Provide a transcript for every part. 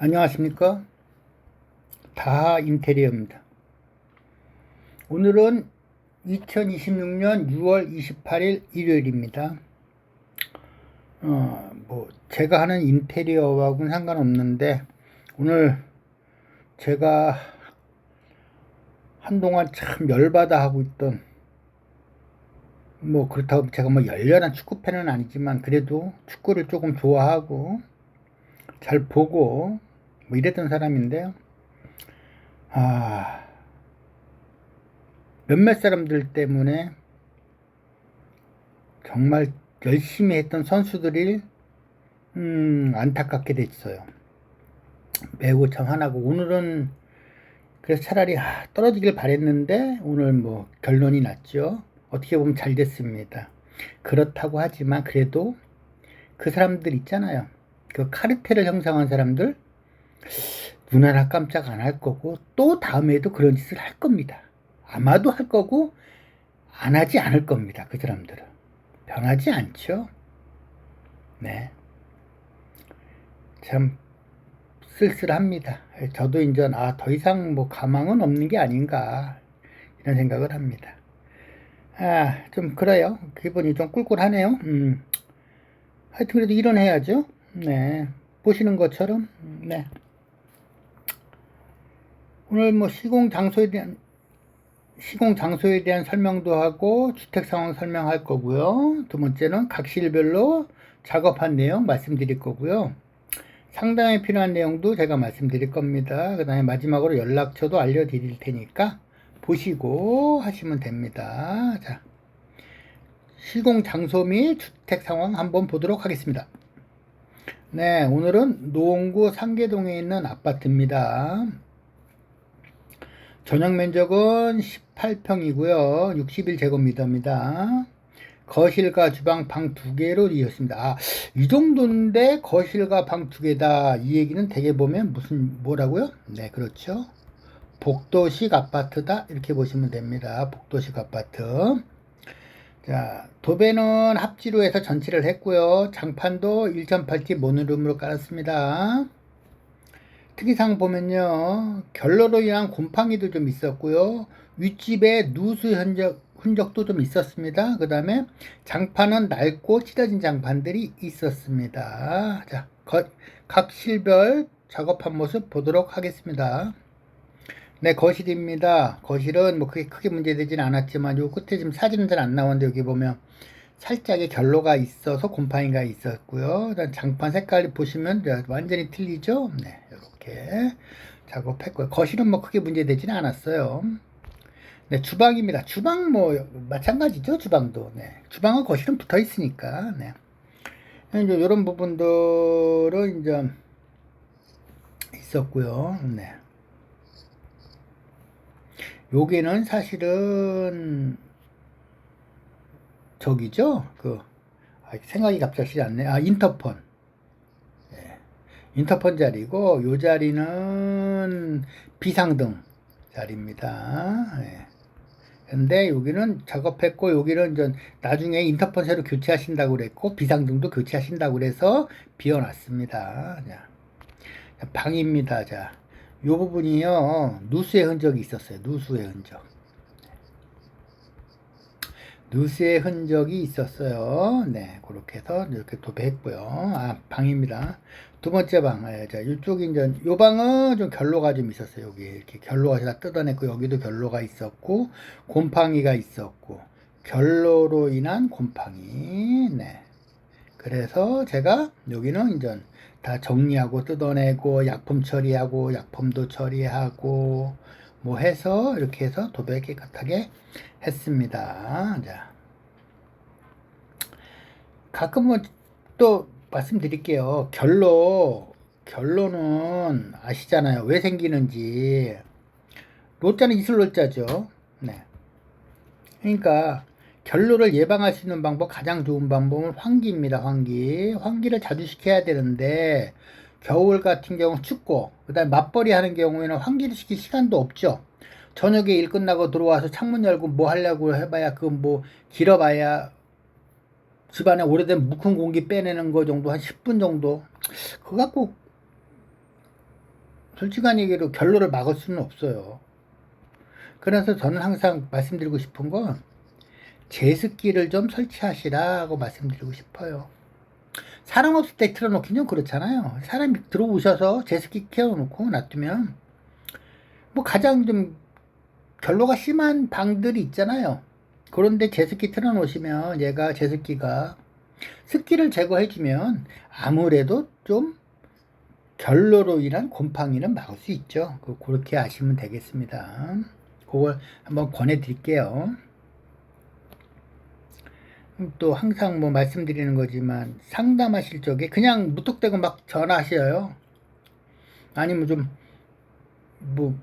안녕하십니까? 다하 인테리어입니다. 오늘은 2026년 6월 28일 일요일입니다. 제가 하는 인테리어하고는 상관없는데, 오늘 제가 한동안 참 열받아 하고 있던, 그렇다고 제가 열렬한 축구 팬은 아니지만, 그래도 축구를 조금 좋아하고, 잘 보고, 이랬던 사람인데요. 몇몇 사람들 때문에 정말 열심히 했던 선수들이 안타깝게 됐어요. 매우 참 화나고, 오늘은 그래서 차라리 떨어지길 바랬는데 오늘 결론이 났죠. 어떻게 보면 잘 됐습니다. 그렇다고 하지만 그래도 그 사람들 있잖아요. 그 카르텔을 형성한 사람들 눈 하나 깜짝 안 할 거고, 또 다음에도 그런 짓을 할 겁니다. 아마도 할 거고 안 하지 않을 겁니다. 그 사람들은 변하지 않죠. 네, 참 쓸쓸합니다. 저도 이제 더 이상 가망은 없는 게 아닌가 이런 생각을 합니다. 좀 그래요. 기분이 좀 꿀꿀하네요. 하여튼 그래도 일은 해야죠. 네, 보시는 것처럼. 네, 오늘 시공 장소에 대한 설명도 하고 주택 상황 설명할 거고요. 두 번째는 각 실별로 작업한 내용 말씀드릴 거고요. 상담에 필요한 내용도 제가 말씀드릴 겁니다. 그 다음에 마지막으로 연락처도 알려드릴 테니까 보시고 하시면 됩니다. 자, 시공 장소 및 주택 상황 한번 보도록 하겠습니다. 네, 오늘은 노원구 상계동에 있는 아파트입니다. 전용 면적은 18평이고요. 61제곱미터입니다. 거실과 주방 방 2개로 이었습니다. 이 정도인데 거실과 방 2개다. 이 얘기는 대개 보면 뭐라고요? 네, 그렇죠. 복도식 아파트다. 이렇게 보시면 됩니다. 복도식 아파트. 자, 도배는 합지로 해서 전치를 했고요. 장판도 1.8T 모노룸으로 깔았습니다. 특이사항 보면요, 결로로 인한 곰팡이도 좀 있었고요. 윗집에 누수 흔적도 좀 있었습니다. 그 다음에 장판은 낡고 찢어진 장판들이 있었습니다. 자, 각 실별 작업한 모습 보도록 하겠습니다. 네, 거실입니다. 거실은 크게 문제되지는 않았지만 요 끝에 지금 사진은 잘 안 나오는데 여기 보면 살짝의 결로가 있어서 곰팡이가 있었고요. 장판 색깔이 보시면 완전히 틀리죠? 네, 이렇게 작업했고요. 거실은 크게 문제되지는 않았어요. 네, 주방입니다. 주방 마찬가지죠, 주방도. 네, 주방과 거실은 붙어 있으니까. 네. 이제 이런 부분들은 이제 있었고요. 네. 요게는 사실은 저기죠? 생각이 갑자기 안 나. 인터폰. 예. 인터폰 자리고, 요 자리는 비상등 자리입니다. 예. 근데 여기는 작업했고, 여기는 이제 나중에 인터폰 새로 교체하신다고 그랬고, 비상등도 교체하신다고 그래서 비워놨습니다. 자, 방입니다. 자, 요 부분이요, 누수의 흔적이 있었어요. 누수의 흔적. 누수의 흔적이 있었어요. 네, 그렇게 해서 이렇게 도배했고요. 방입니다. 두 번째 방. 자, 이쪽이 이제, 요 방은 좀 결로가 좀 있었어요. 여기 이렇게 결로가 다 뜯어냈고, 여기도 결로가 있었고, 곰팡이가 있었고, 결로로 인한 곰팡이. 네. 그래서 제가 여기는 이제 다 정리하고 뜯어내고, 약품 처리하고, 약품도 처리하고, 해서 이렇게 해서 도배 깨끗하게 했습니다. 자, 가끔은 또 말씀드릴게요. 결로는 아시잖아요. 왜 생기는지. 로자는 이슬로자죠. 네. 그러니까 결로를 예방할 수 있는 방법, 가장 좋은 방법은 환기입니다. 환기를 자주 시켜야 되는데 겨울 같은 경우 춥고 그다음에 맞벌이 하는 경우에는 환기를 시킬 시간도 없죠. 저녁에 일 끝나고 들어와서 창문 열고 하려고 해봐야 길어봐야 집안에 오래된 묵은 공기 빼내는 거 정도 한 10분 정도. 그거 갖고 솔직한 얘기로 결로를 막을 수는 없어요. 그래서 저는 항상 말씀드리고 싶은 건 제습기를 좀 설치하시라고 말씀드리고 싶어요. 사람 없을 때 틀어놓긴 좀 그렇잖아요. 사람이 들어오셔서 제습기 켜놓고 놔두면 뭐 가장 좀 결로가 심한 방들이 있잖아요. 그런데 제습기 틀어놓으시면 얘가 제습기가 습기를 제거해주면 아무래도 좀 결로로 인한 곰팡이는 막을 수 있죠. 그렇게 아시면 되겠습니다. 그걸 한번 권해드릴게요. 또 항상 뭐 말씀드리는 거지만 상담하실 적에 그냥 무턱대고 막 전화하셔요. 아니면 좀 뭐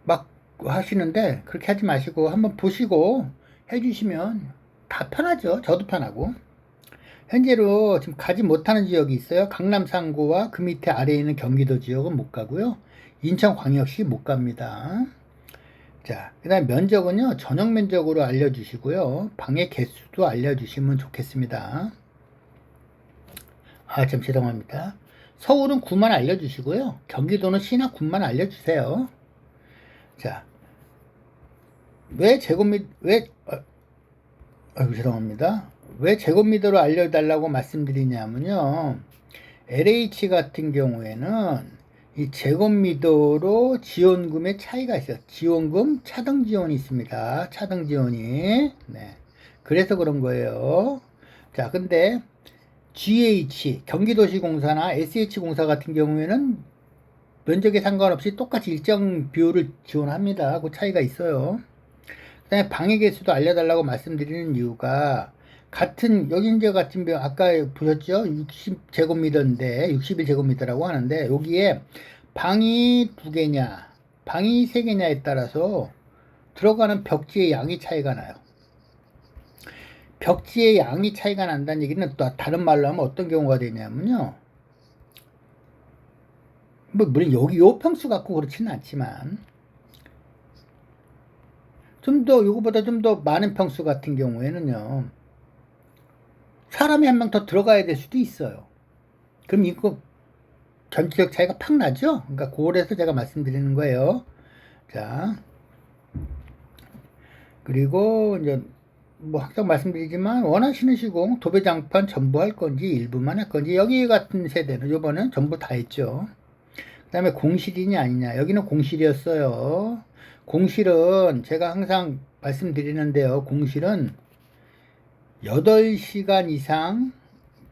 막 하시는데 그렇게 하지 마시고 한번 보시고 해주시면 다 편하죠. 저도 편하고. 현재로 지금 가지 못하는 지역이 있어요. 강남 3구와 그 밑에 아래에 있는 경기도 지역은 못 가고요. 인천광역시 못 갑니다. 자, 그 다음 면적은요, 전용 면적으로 알려주시고요. 방의 개수도 알려주시면 좋겠습니다. 아, 참 죄송합니다. 서울은 구만 알려주시고요. 경기도는 시나 군만 알려주세요. 자, 왜 죄송합니다. 왜 제곱미터로 알려달라고 말씀드리냐면요. LH 같은 경우에는 이 제곱미터로 지원금의 차이가 있어요. 지원금 차등 지원이 있습니다. 차등 지원이. 네. 그래서 그런 거예요. 자, 근데 GH, 경기도시공사나 SH공사 같은 경우에는 면적에 상관없이 똑같이 일정 비율을 지원합니다. 그 차이가 있어요. 그 다음에 방해 개수도 알려달라고 말씀드리는 이유가 같은 여기 이제 같은 병 아까 보셨죠? 60제곱미터인데 61제곱미터라고 하는데 여기에 방이 2개냐 방이 3개냐에 따라서 들어가는 벽지의 양이 차이가 나요. 벽지의 양이 차이가 난다는 얘기는 또 다른 말로 하면 어떤 경우가 되냐면요. 뭐 물론 여기 요 평수 갖고 그렇지는 않지만 좀 더 요거보다 좀 더 많은 평수 같은 경우에는요. 사람이 한 명 더 들어가야 될 수도 있어요. 그럼 이거 전체적 차이가 팍 나죠? 그러니까 그래서 제가 말씀드리는 거예요. 자, 그리고 이제 뭐 항상 말씀드리지만 원하시는 시공 도배장판 전부 할 건지 일부만 할 건지 여기 같은 세대는 요번엔 전부 다 했죠. 그 다음에 공실이냐 아니냐 여기는 공실이었어요. 공실은 제가 항상 말씀드리는데요. 공실은 8시간 이상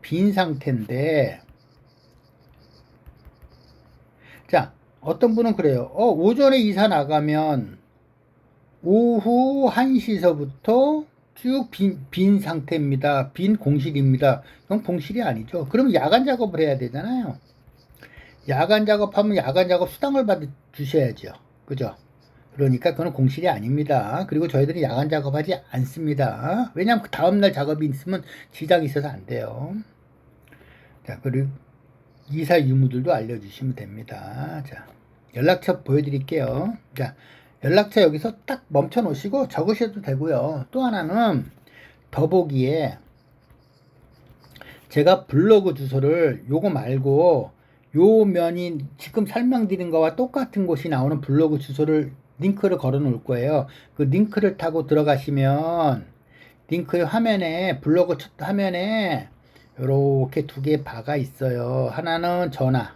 빈 상태인데 자 어떤 분은 그래요. 오전에 이사 나가면 오후 1시서부터 쭉 빈 상태입니다. 빈 공실입니다. 그건 공실이 아니죠. 그럼 야간 작업을 해야 되잖아요. 야간 작업하면 야간 작업 수당을 받아 주셔야죠. 그죠? 그러니까 그건 공실이 아닙니다. 그리고 저희들이 야간 작업하지 않습니다. 왜냐하면 그 다음날 작업이 있으면 지장이 있어서 안 돼요. 자, 그리고 이사 유무들도 알려주시면 됩니다. 자, 연락처 보여드릴게요. 자, 연락처 여기서 딱 멈춰 놓으시고 적으셔도 되고요. 또 하나는 더보기에 제가 블로그 주소를 요거 말고 요 면이 지금 설명드린 거와 똑같은 곳이 나오는 블로그 주소를 링크를 걸어 놓을 거예요. 그 링크를 타고 들어가시면 링크 화면에 블로그 화면에 요렇게 2개 바가 있어요. 하나는 전화.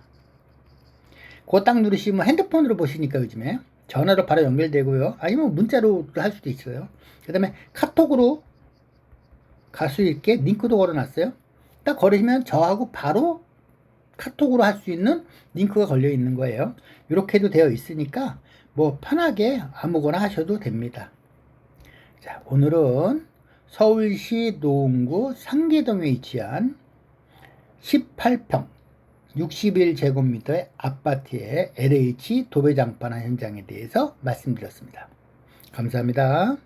그거 딱 누르시면 핸드폰으로 보시니까 요즘에 전화로 바로 연결되고요. 아니면 문자로 할 수도 있어요. 그 다음에 카톡으로 갈 수 있게 링크도 걸어놨어요. 딱 걸으시면 저하고 바로 카톡으로 할 수 있는 링크가 걸려 있는 거예요. 이렇게도 되어 있으니까 뭐 편하게 아무거나 하셔도 됩니다. 자, 오늘은 서울시 노원구 상계동에 위치한 18평 61제곱미터의 아파트의 LH 도배장판한 현장에 대해서 말씀드렸습니다. 감사합니다.